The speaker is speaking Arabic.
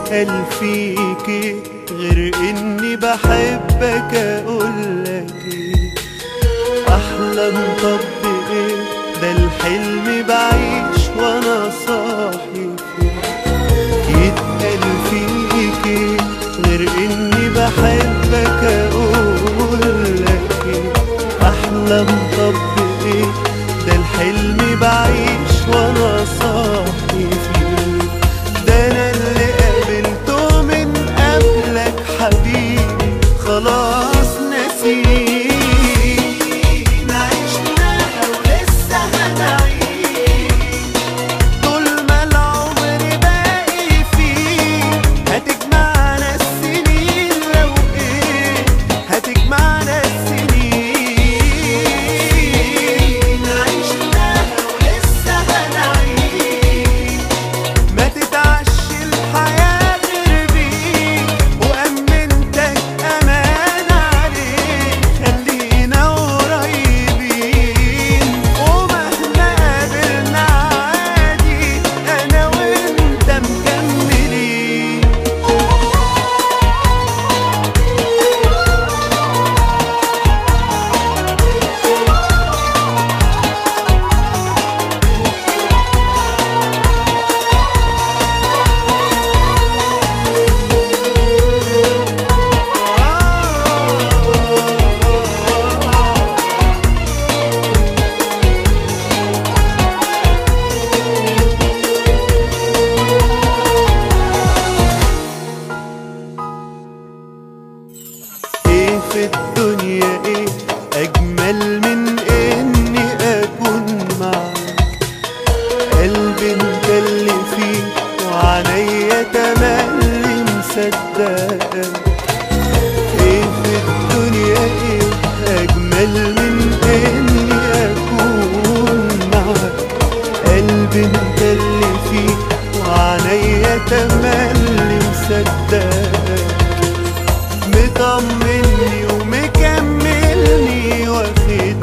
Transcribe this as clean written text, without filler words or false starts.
يتقال فيكي غير اني بحبك؟ اقولك ايه احلم؟ طب ايه ده الحلم بعيش وانا صاحي فيه. يتقال فيكي غير اني بحبك؟ اقولك ايه احلم؟ طب ايه ده الحلم بعيش وانا صاحي فيه. ده انا اللي قابلته من قبلك حبيبي خلاص نسيت. عشناها ولسه هنعيش طول ما العمر باقي فيه. هتجمعنا السنين لو ايه هتجمعنا السنين. عشناها ولسه هنعيش ما تتعش الحياة غير بيك. وأمنتك أمان عليك خلينا قريبين. ومهما قابلنا عادي أنا وأنت مكملين. ايه في الدنيا ايه اجمل من اني اكون معاك؟ قلبي انت اللي فيه وعينيا تملي مصدقك. ايه في الدنيا ايه اجمل من اني اكون معاك؟ قلبي انت اللي فيه وعينيا تملي مصدقك. مطمني ومكملني واخد